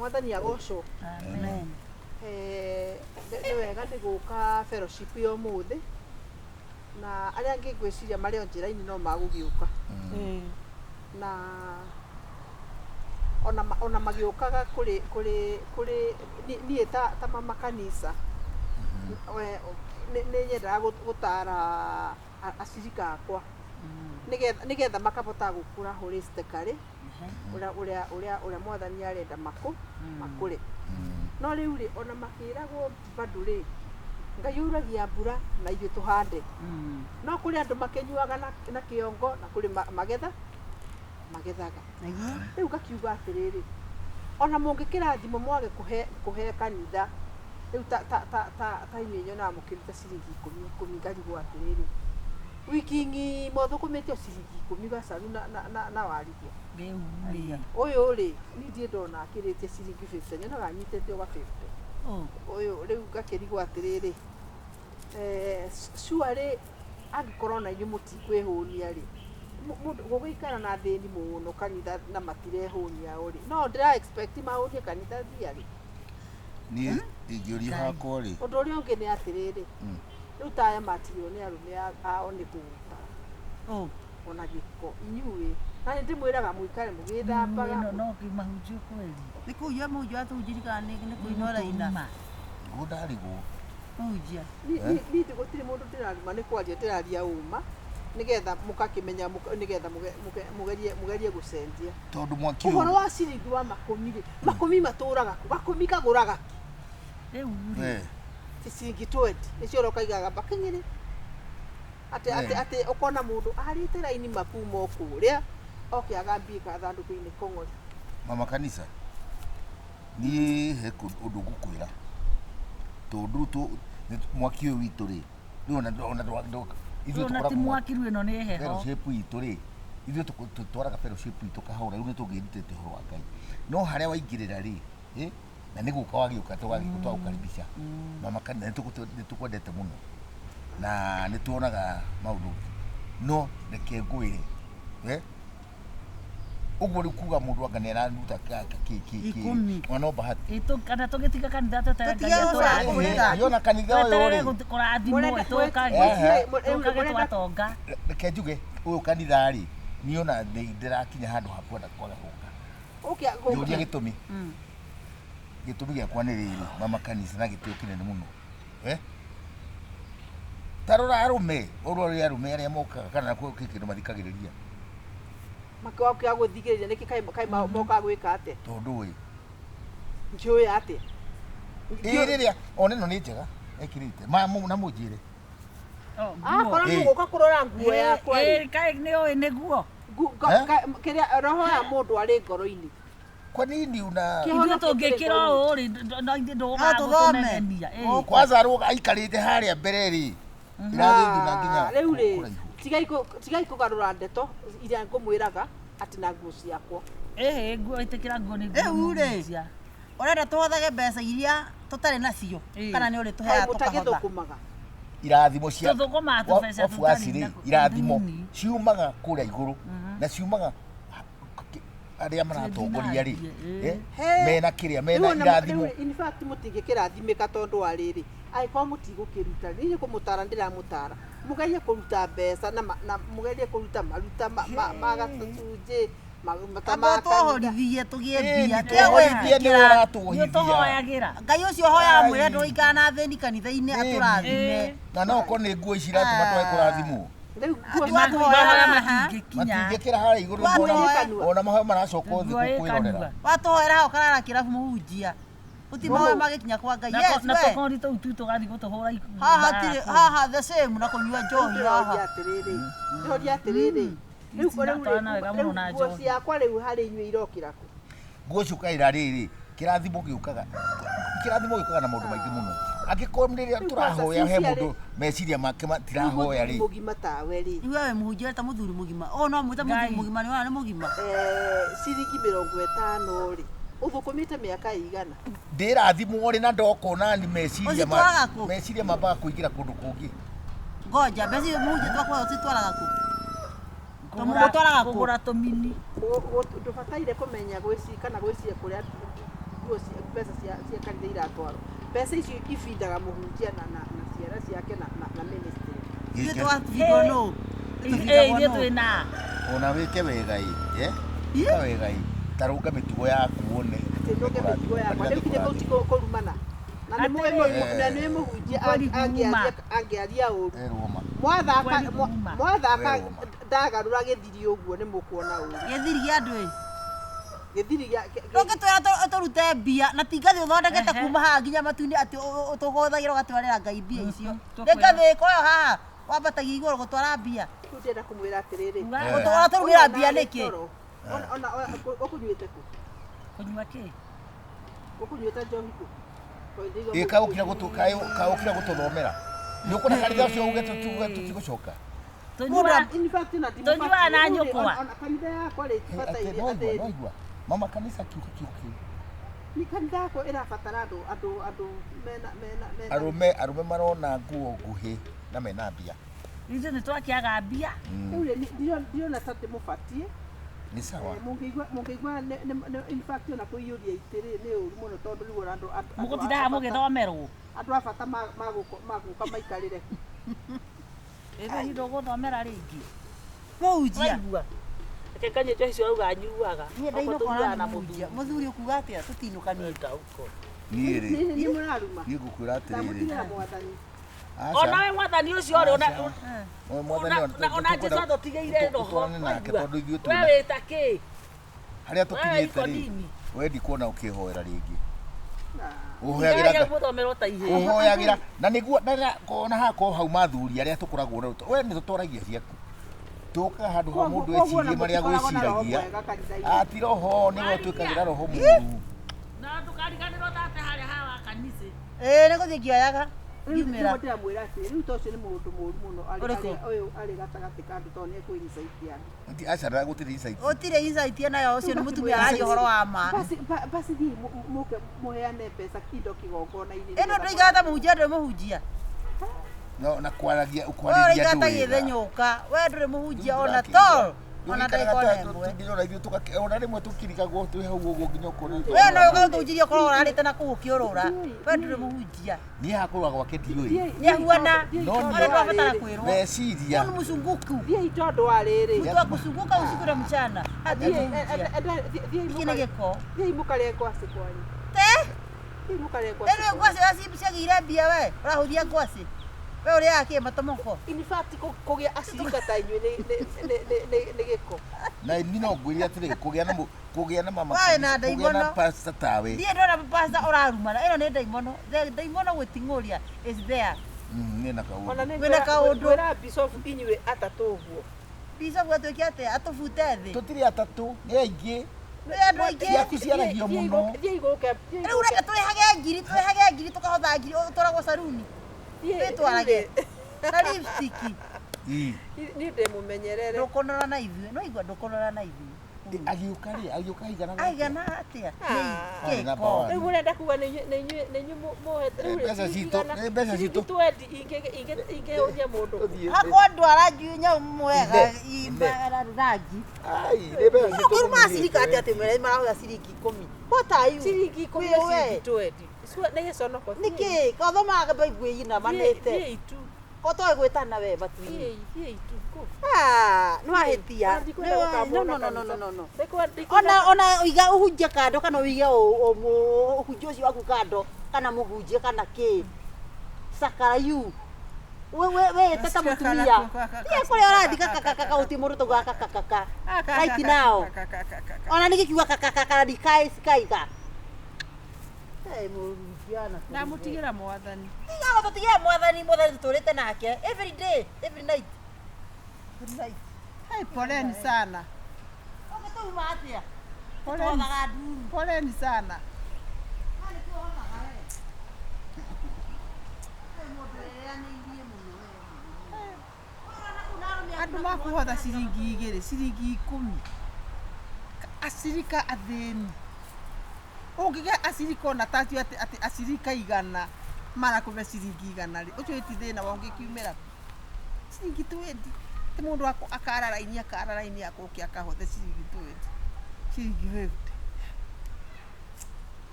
Mwathani agocwo. Amen. Nĩ wega nĩ gũka fellowship yo mũthĩ na arĩa angĩ ngwĩciria marĩ o njĩra-inĩ no magũgĩũka na ona magĩũkaga kũrĩ niĩ ta mama kanitha nĩ nyendaga gũtara ashirika akwa nĩgetha makahota gũkũra holistically ũrĩa Mwathani arenda makũre. No rĩu rĩ ona makĩragwo bado rĩ Ngai uragia mbura na ithuĩ tũhande. No kũrĩ andũ makĩnyuaga na kĩongo na kũrĩ magethaga. Rĩu ngakiuga atĩrĩrĩ ona mũngĩkĩrathimo mwage kũhe kanitha rĩu ta inyuĩ nyonaga mũkĩruta ciringi 10 ngarigwo atĩrĩrĩ wiki ng'ima ũthũkũmĩte ciringi 10 gacaru na warithia. Ũyũ rĩ niĩ ndiĩ ndona akĩrĩtie ciringi 50 nyonaga anyitĩte ũga 50. Ũyũ rĩu ngakĩrigwo atĩrĩrĩ surely angĩkorwo na inyuĩ mũtikwĩhũnia rĩ gũgĩikara na thĩni mũno kanitha na matirehũnia rĩ no ndĩra expect mahũnie kanitha thiarĩ. Niĩ ingĩũria hakwa rĩ ũndũ ũrĩa ũngĩ nĩ atĩrĩrĩ rĩu ta aya matirio nĩ arũme ao nĩ kũguta ona gĩko inyuĩ na nĩ ndĩmwĩraga mũikare mũgĩthambaga no kĩmahunjio kweli nĩ kũhunjia mũhunjio atũhunjirika nĩ kũinora ina gũndarigwo mũhunjia niĩ gũtirĩ mũndũ ndĩrarima nĩ kwaria ndĩraria uma nĩgetha mũkakĩmenya nĩgetha mũgerie gũcenjia tondũ mwaki ũhoro wa ciringi wa makũmi matũraga gakũmi kagũraga rĩu ciringi 20 nĩcio ũrokaigaga bakinyĩrĩ atĩ ũkona mũndũ arĩte raini makuma kũrĩa oke agambie gathandũkũ-inĩ kong'ori. Mama kanitha niĩ he ũndũ ngũkwĩra tondũ mwaki ũyũ witũ rĩ rĩu ona ithuĩ ti mwaki rĩu ĩno nĩ heho fellowship itũ rĩ ithuĩ tũtwaraga fellowship itũ kahora rĩu nĩ tũngĩrutĩte ũhoro wa Ngai no harĩa waingĩrĩra rĩ na nĩ gũka wagĩũka tũgagũkaribisha mama kanitha nĩ tũkwendete mũno na nĩ tuonaga maũndũ no reke ngwĩre ũguo rĩu kuga mũndũ anga nĩ araruta no bahati kana tũgĩtiga kanitha tũtarĩ yona kanitha ũyũ rĩ kũrathimwo tũkage twatonga reke njuge ũyũ kanitha rĩ niona ndĩrakinya handũ hakwenda kwaga gũka ũria gĩtũmi gĩakwa nĩ rĩrĩ mama kanitha na gĩtĩo kĩnene mũno tarora arũme arĩa mokaga kana kĩndũ mathikagĩrĩria makĩoka gũthigĩrĩria nĩkĩ kaĩ moka gwĩka atĩ tondũ njũĩ atĩ rĩrĩa ona ĩno nĩ njega ekĩrĩte na mũnjĩre korwo nĩ gũka kũrora nguo yakwa kaĩ nĩ ũĩ nĩguo kĩrĩa roho ya mũndũ arĩ ngoro-inĩ kwa nini ithuĩ tũngĩkĩra ũũ rĩ ndũgagũtũnegenia kwanza aikarĩte harĩa mbere rĩ rĩu rĩ tigai kũgarũra ndeto iria ngũmwĩraga atĩ na nguo ciakwa nguo ĩtĩkĩra nguo nĩ rĩu rĩ ũrenda tũhothage mbeca iria tũtarĩ nacio kana nĩ ũrĩ tũheaga mũtagĩthũkũmaga irathimo cia wabuacirĩ irathimo ciumaga kũrĩa igũrũ na ciumaga arĩa maratongoria rĩ mena kĩrĩa mena irathimo in fact mũtingĩkĩrathimĩka tondũ wa rĩrĩ angĩkorwo mũtigũkĩruta niĩ kũmũtara ndĩramũtara mũgerie kũruta mbeca na mũgerie kũruta maruta ma gatũcunjĩ tũhorithie tũgĩe mbia tũhoyagĩra Ngai ũcio hoya mwĩre ndũikara na thĩni kanitha-inĩ atũrathime na no ko nĩ nguo ici iratũma twae kũrathimwo rĩu matingĩkĩra harĩa igũrũ ona mahoya maracoka thĩ kwĩrorera watũhoera hao karara kĩrabu mũhunjia utimawe magĩkinya kwa Ngai na tũkori tũu tu tũgathiĩ gũtũhũra haha the same na kũnyua njohi haha atĩrĩrĩ rĩu nguo ciakwa rĩu harĩ inyuĩ irokĩra kũ nguo ciũkaĩra rĩrĩ kĩrathimo gĩũkaga na maũndũ maingĩ mũno angĩkorwo rĩrĩa tũrahoya he mũndũ meciria make matirahoya rĩ mũgima tawe rĩ iwe mũhunjia ta mũthuri mũgima no mwĩta mũthuri mũgima nĩ mũgima ciringi 50 rĩ ũthũkũmĩte mĩaka igana ndĩrathimwo rĩ na ndokona ni meciria mambaga kũingĩra kũndũ kũngĩ ngoja mbeca mũhunjia twakwa tũtwaraga kũ tũmũtwaraga kũgũra tũmini ndũbataire kũmenya gwĩciria kũrĩa nguo mbeca cia kanitha iratwarwo mbeca icio ibindaga mũhunjia na ciara ciake na ministry Itwathigo no. Ithuĩ twĩna. Ona wĩke wega ĩka wega tarũnga mĩtugo yaku one ndũnge mĩtugo yakwa rĩu kinya kũrumana na nĩ mũhunjia angĩaria ũru mwathaka ndagarũra gĩthiri ũguo nĩ mũkuona ũru Gĩthiri gĩa andũ gĩthiri Ndoke twara tũrute mbia na tingathi ũthondekete kuma haha nginya matu-inĩ atĩ ũtũhũthagĩra ũgatwarĩra Ngai mbia icio. Nĩngathĩ koyo haha wambatagia igũrũ gũtwara mbia. Rĩu ndĩrenda kũmwĩra atĩrĩrĩ Gũtwara tũrugĩra mbia nĩkĩ? Ona ũkũnyuĩte kũ? Kũnyua kĩ? Ũkũnyuĩte njohi kũ? kaũkira gũtũthomera nĩ ũkũona kanitha ũcio uge tũtigũcoka Tũnyuaga na nyũkwa. Kanitha yakwa rĩ tibataire atĩ mama kanitha kiugo kĩu ni kanitha yakwa ĩrabatara andũ mena arũme marona nguo nguhĩ na mena mbia Ithuĩ nĩ twakĩaga mbia. rĩu ndirona ta ndĩmũbatiĩ nĩ sawa mũngĩigua in fact ona kũiyũria itĩrĩ nĩ ũru mũno tondũ rĩu andũ Mũgũtindaga mũgĩthomerwo. andũ a bata magũka maikarĩre Ĩno indo gũthomera rĩngĩ. Mũhunjia. Waigua. Reke kanye njohi cio auga nyuaga. Niĩ ndainũkora na mũhunjia. Mũthuri ũkuga atĩa tũtinũkanie. niĩ rĩ nĩ mũraruma niĩ ngũkwĩra atĩrĩrĩ ndamũtigĩra mwathani Ona we mwathani ũcio rĩ ona Jesũ mwathani atũtigĩire roho. tũtwarane nake tondũ ithuĩ We twĩna wĩta kĩ? harĩa tũkinyĩte rĩ Nikodimi. wendi kuona ũkĩhoera rĩngĩ Ũhoyagĩra ũhoyagĩra mũthomero ta ihĩ. ũhoyagĩra na nĩguo kona hakorwo hau mathuri arĩa tũkoragwo na we nĩ tũtwaragia ciaku tũka handũ ha mũndũ ecirie marĩa gwĩciragia ati roho nĩwe twĩkagĩra roho mũru Na ndũkariganĩrwo tate harĩa hawa kanitha. Nĩ gũthiĩ ngĩoyaga. Ngiumĩra. ndĩramwĩra atĩ rĩu ta ũcio nĩ mũndũ mũru mũno ũyũ arĩ gatagatĩ ka andũ tondũ nĩ ekũinicaitia andũ acara gũtirĩ insight Gũtirĩ insight nayo ũcio nĩ mũtumia araria ũhoro wa ma. basi thiĩ mũke mũheane mbeca indo kĩgongona-inĩ Ĩno ndũikara ta mũhunjia ndũrĩ mũhunjia. no na kwaragia Wewe ũkwarĩria ũraikara ta andũ wega gĩthĩnyũka. Wewe ndũrĩ mũhunjia ona tol. Ona ndaikona ĩmwe. ndĩrona ithuĩ ona rĩmwe tũkirikagwo twĩ hau ũguo nginya ũkona Wewe no ũgũtũnjiria ũkorwo ũrarĩte na kũu ũkĩũrũra. Wewe ndũrĩ mũhunjia. niĩ hakorwo gwake ndiũĩ Nĩahuana. No, Ona ndũrabatara kwĩrwo. meciria Wewe ni mzunguku. thiĩ tondũ wa rĩrĩ Mtu wa kuzunguka usiku na mchana. Hadi Hiki nĩ gĩko. thiĩ mũkarĩe ngwacĩ kwanyu Te? thiĩ mũkarĩe Ĩno ngwacĩ ciagĩire mbia we. Ũrahũthia ngwacĩ. We ũrĩaga kĩ matomoko? in fact kũgĩa ashirika ta inyuĩ nĩ gĩko na niĩ no ngwĩre atĩrĩ kũgĩa na mama Waĩ na kũgĩa na ndaimono. pastor tawe Ndiĩ ndona pasta ũrarumana. Ĩno nĩ ndaimono. Ndaimono gwĩting'ũria is there. nĩ na kaũndũ ona Wĩna kaũndũ. nĩngwĩra bishop inyuĩ atatũ ũguo Bishop atuĩke atĩa atũbute thĩ. tũtirĩ atatũ nĩ aingĩ Nĩ andũ aingĩ. ciaku ciaragio mũno thiĩ igũke Rĩu reke tũrĩhage ngiri tũkahotha ngiri ũtwaragwo saruni. Wĩtwarage. Na lipstick. Ii. niĩ ndĩmũmenyerere Ndũkũnora na ithuĩ. No igua ndũkũnora na ithuĩ. agĩũka higana Aigana atĩa? Arĩ na Kĩko. bawa. rĩu mũrenda kuga nĩ inyuĩ mohete Mbeca citũ. twendi ingĩhũnia mũndũ Hakwa ndwara nginya mwega rangi. Kuruma cirika atĩ mere marahũra ciringi 10. What are you? ciringi ikũmi na ciringi twendi nĩ gĩconoko Nĩkĩ? Kathomaga Bible ĩna manĩte. thiĩ itu Ko toĩ gwĩtana we batu-inĩ. thiĩ itu Nĩ wahĩtia. No. ona Ona uiga ũhunjia kando kana uige ũhunjia ũcio waku kando kana mũhunjia kana kĩ. Sakarayu. We tata mũtumia. Ndiye kũrĩa ũrathi kakakaka ũti mũndũ tũgwa kakakaka. Right now. Ona nĩgĩkiuga kakakaka ndikae cikaiga. Mũhunjiana. ndamũtigĩra mwathani Tiga tũtigĩre mwathani tũtũrĩte nake every day, every night. Good night. poleni sana Ũgĩtũma atĩa? Poleni. Tũthogaga nduru. poleni sana andũ makuhotha ciringi 2 ciringi 10 ashirika athĩni ũngĩgĩa ashirika ona tatio atĩ ashirika 100 marakũbe ciringi 100 rĩ ũcio ti thĩna wa ũngĩkiumĩra ciringi 20 ti mũndũ akara raini akũkia akahothe ciringi 20 ciringi 50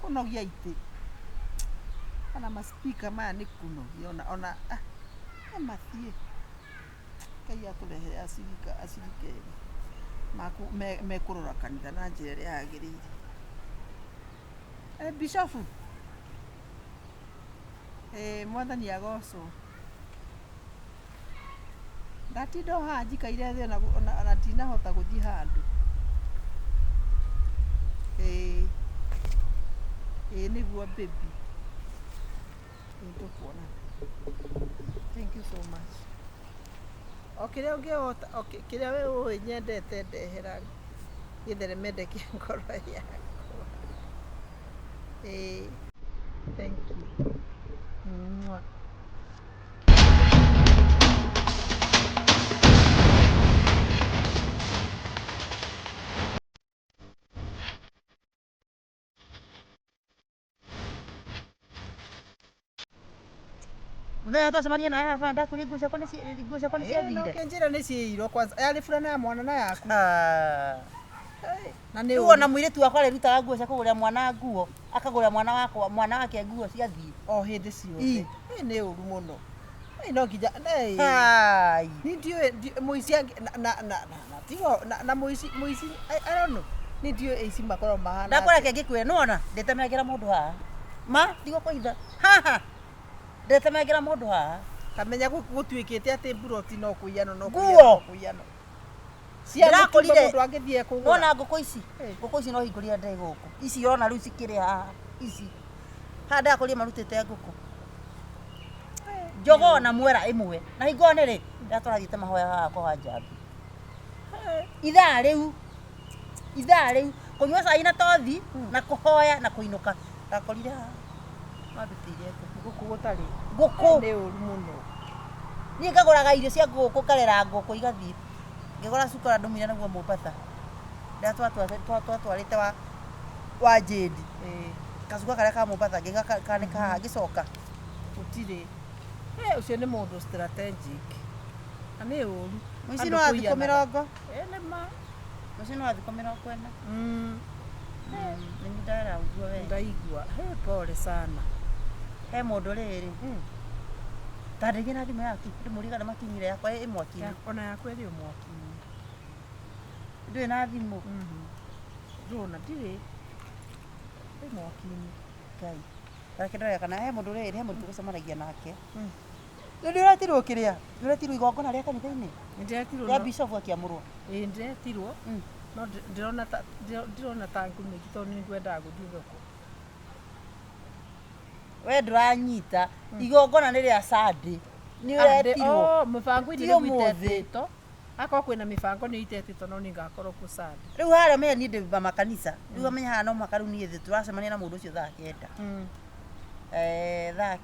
kunogia ite kana maspika maya nĩ kunogia ona mathie Ngai atũrehere ashirika ĩrĩ mekũrora kanitha na njĩra ĩrĩa yagĩrĩire. Bishofu mwathani agocwo ndatinda o haha njikaire thĩ ona ndinahota gũthiĩ handũ. Nĩguo baby nĩtũkuona. Thank you so much. Kĩrĩa ũngĩhota kĩrĩa we ũĩ nyendete ndehera gĩtheremende kĩa ngoro yakwa. Thank you. Mwah. Wewe tusemanie na hapa nda kuligusa kwa cia thire. Kenjira nĩ ciĩirwo kwanza. Yarĩ fulana ya mwana na yaku. Na nĩ uona mũirĩtu wakwa rĩrutaga nguo cia kũgũrĩra mwana nguo, akagũrĩra mwana wake nguo cia thiri. O hĩndĩ ciothe. Nĩ ũru mũno. No nginya ni ndiũĩ mũici na mũici I don't know. Ni ndiũĩ aici makorwo mahana. Ndakũreke ngĩkwĩra nĩwona ndĩtemegera mũndũ haha. Ma ndigũkũitha. Haha. Ndĩtemegera mũndũ haha. Kamenya gũtuĩkĩte atĩ buroti no kũiyano no kũiyano. Ndĩrakorire mũndũ angĩthiĩ kũgũra. Wona ngũkũ ici no hingũria ndĩ gũkũ. Ici ona rĩu cikĩrĩ haha. Ici. Haha ndakũrire marutĩte ngũkũ. Jogoo na mwera ĩmwe. Na hingo nĩrĩ ndatwarathiĩte mahoya haha kwa Njambi. Ithaa rĩu kũnyua cai na tothi na kũhoya na kũinũka. Ndakorire haha. Mandutĩire ngũkũ gũtarĩ. Ngũkũ nĩ ũru mũno. Niĩ ngagũraga irio cia ngũkũ ngarera ngũkũ igathiĩ. Ngĩgũra cukara ndũmire naguo Mombasa. Twatwarĩte wa Jade. Kacuka karĩa ka Mombasa ngĩkanĩka haha ngĩcoka. Gũtirĩ. Ũcio nĩ mũndũ strategic. Na nĩ ũru. Mũici no athikũ 40. Nĩ ma. Mũici no athikũ 40. Nĩ ndara ũguo we. Ndaigua. Pole sana. He mũndũ rĩrĩ. Tandĩgĩ na thimũ yaku ndĩmũriga na makinyire yakwa ĩmwaki-inĩ. Ona yakwa ĩrĩ mwaki-inĩ. Ndũrĩ na thimũ. Ndũna ndirĩ. Mwaki-inĩ. Ngai. Reke ndore kana he mũndũ rĩrĩ he mũndũ tũgũcemanagia nake. Ndĩretirwo kĩrĩa? Ndĩretirwo igongona rĩa kanitha-inĩ? Ndĩretirwo. Rĩa Bishop akĩamũrwo. Ndĩretirwo. No ndĩrona ta ngũmĩki tondũ nĩ ngwendaga gũthiĩ thoko. We ndũranyita igongona nĩ rĩa Sunday. Nĩ ũretirwo. Mũbango iria itetĩtwo. Akorwo kwĩna mĩbango nĩ itetĩtwo no nĩ ngakorwo ku Sunday. Rĩu harĩa menya niĩ ndĩ makanitha. Rĩu amenya haha no mũhaka rĩu niĩ thĩ tũracemania na mũndũ ũcio thaa 9. Thaa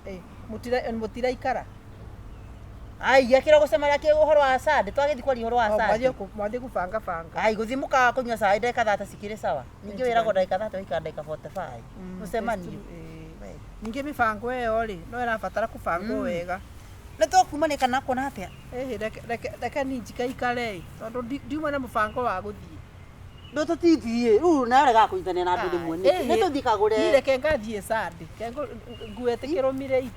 9. Mũtiraikara. Ai gĩakĩra gũcemania kĩ ũhoro wa Sunday twagĩthiĩ kwaria ũhoro wa Sunday. Mwathiĩ gũbanga banga. Ai gũthiĩ mũkawa kũnyua cai ndagĩka 30 cikĩrĩ sawa. Ningĩ wĩragwo ndagĩka 30 waikara ndagĩka 45. Mũcemanio. Ningĩ mĩbango ĩyo rĩ no ĩrabatara kũbangwo wega. Nĩ tũkumanĩka na kuona atĩa? Reke niĩ njikaikare tondũ ndiuma na mũbango wa gũthiĩ. Ndũtũtithiĩ rĩu nawe rega kũnyitania na andũ rĩmwe nĩ tũthiĩ kagũre. Niĩ reke ngathiĩ Sunday. Nguo ĩtĩkĩrũmire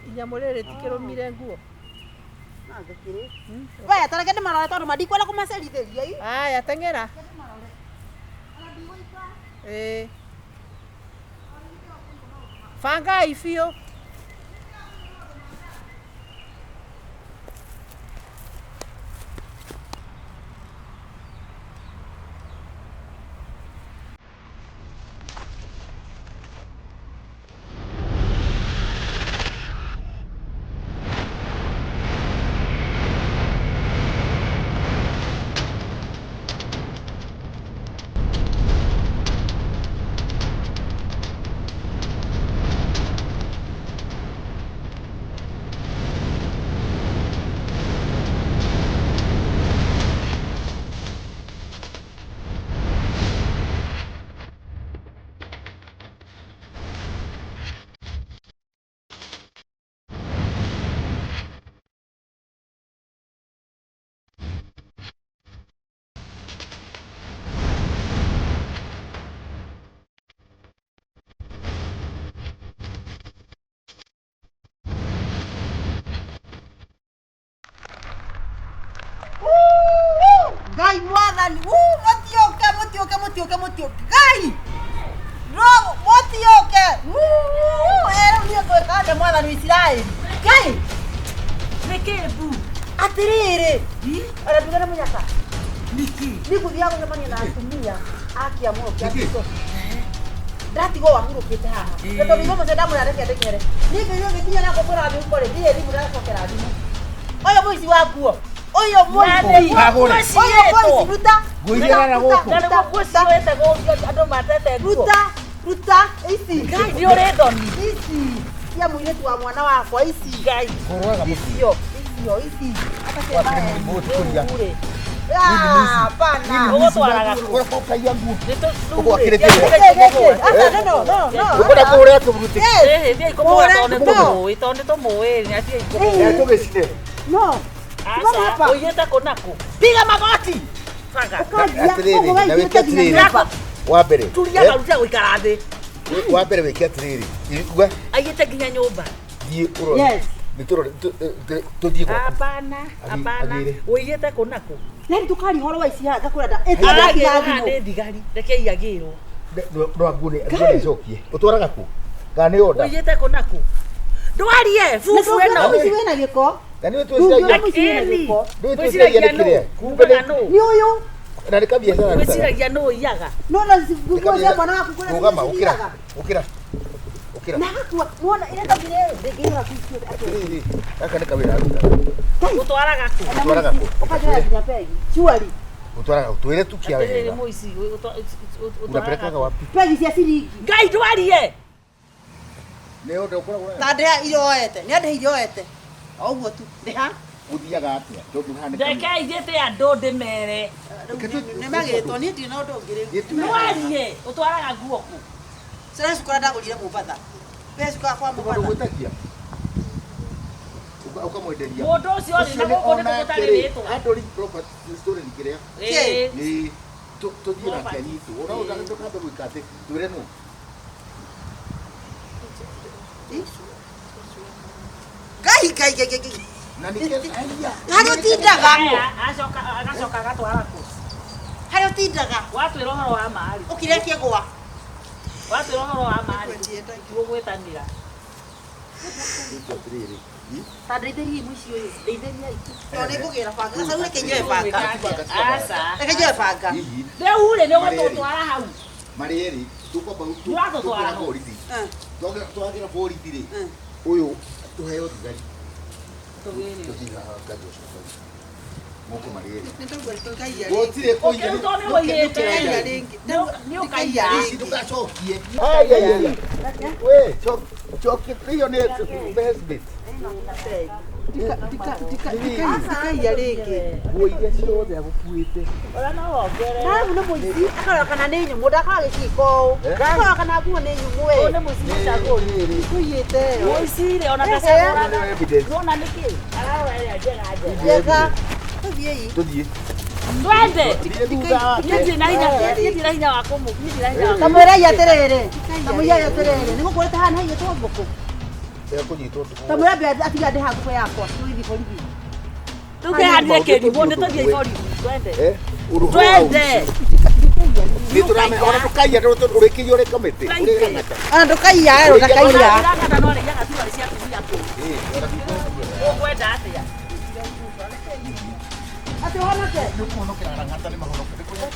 inyamũ rĩrĩ rĩtikĩrũmire nguo. We tareke ndĩmarore tondũ mandikwenda kũmacerithĩria. Aya teng'era. Bangai biũ. Ngai mwathani mutioke Ngai no mutioke niä kwä kande mwathani Israeli Ngai Nĩkĩ bu? atiriri ona ndugana munyaka nĩ gũthiaga gũcemania na atumia akia mũno kĩa Kristo ndatigo wahurũkĩte haha na tondũ igo mũce ndamũrĩa ndekere ningĩ igo gĩkinya na ngũkũra thimũ kũrĩ ndiĩ thimũ ndacokera thimũ ũyũ mũici wa nguo ũyũ mũici ruta Ngũigĩra gũkũ. Andũ matete nguo. ruta ici Ngai nĩ ũrĩ ndoni. ici cia mũirĩtu wa mwana wakwa ici Ngai. Koroga mũtu. ici Pana. Ũgũtwaraga kũ? Ũkaia nguo. No. Ũkwenda kũhũrĩra kĩburuti. Thiĩ ikũmũra tondũ nĩtũmũĩ nĩ atia ikũmũra. Tũgĩcine. No. Aca, ũigĩte kũ nakũ? Piga magoti. Banga. Atĩrĩrĩ, na wĩke atĩrĩrĩ. Wa mbere. Turia karutia gũikara thĩ. Wa mbere wĩke atĩrĩrĩ. Igua. Aigĩte nginya nyũmba. Thiĩ ũrore. Yes. Nĩtũrore tũthiĩ gwaku. Hapana. Ũigĩte kũ nakũ? Nĩ tukari horo wa ici hanga kũrenda. Aragĩrwo haha nĩ thigari. Reke iagĩrwo. No nguo nĩ cokie. Ũtwaraga kũ? Kana nĩ order? Ũigĩte kũ nakũ? Ndwarie bubu ĩno. Mũici wĩna gĩko. Na nĩ twĩciragia. Twĩciragia nĩ kĩrĩa. Kuugaga nũ? Nĩ ũyũ. Na nĩ kabiacara. Wĩciragia nũ iyaga? No na nguo cia mwana waku kũrĩa. Rũgama ũkĩra. Na gakua muona ĩrĩa ndagire ndĩngĩra kucio atĩrĩrĩ. Gaka nĩ kawĩra aruta. Ũtwaraga kũ? Ũtwaraga kũ? Ũkajoya nginya pegi. Surely. Ũtwaraga twĩre tukia Atĩrĩrĩ wega. mũici Unapelekaga wapi? Pegi cia ciringi. Ngai ndwarie. Nĩ ũndũ ũkoragwo. Ta ndĩha iroete. Nĩ andĩha iroete. O ũguo tu. Ndĩha. Gũthiaga atĩa? Tondũ haha nĩ Reke aigĩte andũ ndĩmere. Nĩ magĩtwo niĩ ndirĩ na ũndũ ũngĩ rĩu. Ndwarie. Ũtwaraga nguo kũ? Sasa cukura ndagũrire Mũmbatha. Mbeca kwa Mũmbatha. gwĩtagia. Ũkamwenderia. Mũndũ ũcio rĩ na gũkũ nĩ gũtarĩ rĩtwa. Andũ property story nĩ kĩrĩa. Nĩ tũthiĩ na kĩanyitwo. Ũraũga ndũkambe gwĩka atĩ twĩre nũ. Ngai. Na nĩ kĩaya. Harĩ ũtindaga. Agacoka agatwara kũ? Harĩ ũtindaga. Watwĩra ũhoro wa maarĩ. Ũkĩrekia gwa. Watwĩra ũhoro wa maarĩ. Tũgwĩtanĩra. Ta ndeithĩrie mũici ũyũ. Ndeithĩria iki. Tondũ nĩngũgĩra banga. Sasa reke njoe banga. Aca. Reke njoe banga. Rĩu rĩ nĩ ũgũtũtwara hau. Marĩ erĩ tũkwamba Nĩwatũtwara hũ? borithi. Twagĩra borithi rĩ. Ũyũ tũheo thigari. Tũthiga ngathĩ ũcio. Mũkũ marĩ erĩ. Gũtirĩ kũiya. Ũkĩrutwo nĩ ũigĩte. Nĩ ũkaiya. Ndũgacokie. We, chokie hiyo ni best bit. Tikaiya rĩngĩ. Nguo iria ciothe agũkuĩte. Ũrĩa no wongere. Nawe nĩ mũici. Akarora kana nĩ nyũmũ. Ndakaga gĩciko. Akarora kana nguo nĩ nyũmũ we. Ũyũ nĩ mũici mũcagũri. Kũiyĩte. Mũici rĩ ona ndacagũraga. Nona nĩkĩ? Ararora ĩrĩa njega. Tũthiĩ. Tũthiĩ. Twende. Nĩthiĩ na hinya wa kũmũ. Tamwĩrai atĩrĩrĩ. Tamwĩrai atĩrĩrĩ. Nĩgũkũrĩte haha haiyĩtwo ngũkũ. Kũnyitwo tukũ. Tamwĩra mbere atiga ndĩha ngũkũ yakwa. Tũgĩthiĩ borithi. Tũkĩhandire kĩrimũ nĩtũthiĩ borithi. Twende. Twende. Twende. Nĩ tũramenya ona tũkaiya ũrĩkĩiya ũrĩ kamĩtĩ. Ona ndũkaiya ndũkaiya. Ndĩragata no rĩiyaga turarĩ cia atumia kũ. Ũkwenda atĩa? Atĩ ũhonoke.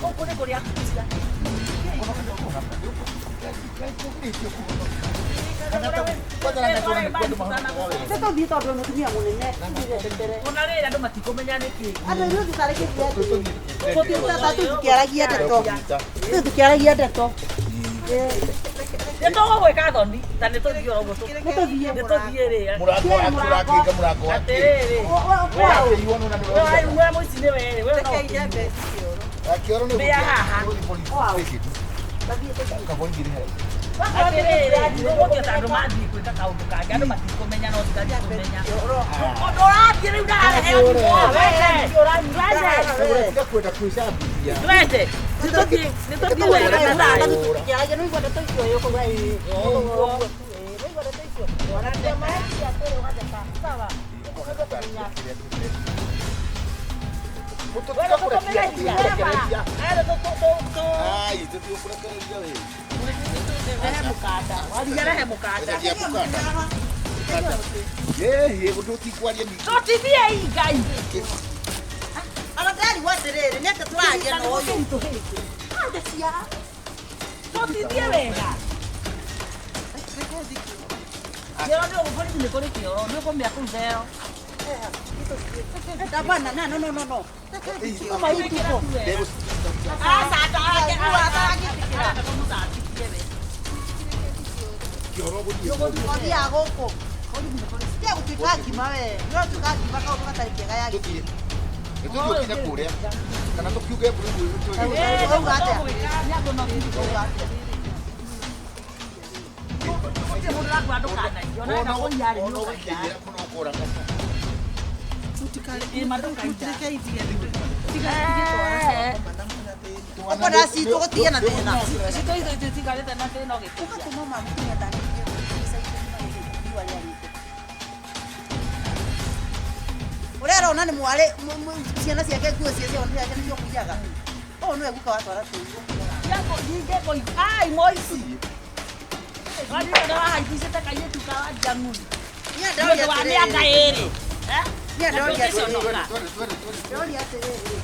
Gũkũ nĩ kũrĩa kucia. Tũthiĩ tondũ mũtumia mũnene. Ona rĩrĩ andũ matikũmenya nĩkĩ. Andũ ithuĩ tũtarĩkĩtie atĩ. Tũtiaragia ndeto. Tũtiaragia ndeto. Nĩtũgũgwĩka thoni ta nĩtũthiĩ oro ũguo. Nĩtũthiĩ rĩ. Mũrango wa atĩrĩrĩ. We mũici nĩ werĩ. We no Kĩoro nĩ mbĩa haha. Atĩrĩrĩ, gũkũ ta andũ mathiĩ gwĩka kaũndũ kangĩ andũ matikũmenya no thigari ikũmenya. Ũrathiĩ rĩu ndarehe kwenda kwĩcambithia. twende. Nĩtũthiĩ wega na thayũ. Mutotika kurekia kurekereria. Era to. Ai, tutu kurekereria we. Rehe mukanda. Walirehe mukanda. Rekereria mukanda. Eh, gututi kwaria ni. Totithie ingai. Ala ndari waterere nete turagia no uyu. Ande cia. Totithie wega. Kĩoro nĩ ũgũbũrĩthi nĩ kũrĩ kĩoro, nĩ ũkũmĩa kũu thero. Dabana no. Kama hii tuko. Sasa atagitikira. Kioro guthi. Othia gũkũ. Tia gũtuĩka ngima we. No tuĩka ngima kaũndũ gatarĩ kĩega ya Tuthie. Tuthie kinya kuria. Kana tukiuge buru buru. Okorwo citũ gũtige na thĩna. Urerona nĩ mwarĩ ciana ciake nguo ciake nĩcio kuiyaga. Ũũ nĩwe guka watwara tũirio. Ai moici. Wali ndio haibisete kayetu kawa janguni. Ndio wale anga ere. Nĩa ndoria Twende. ndoria atĩrĩrĩ.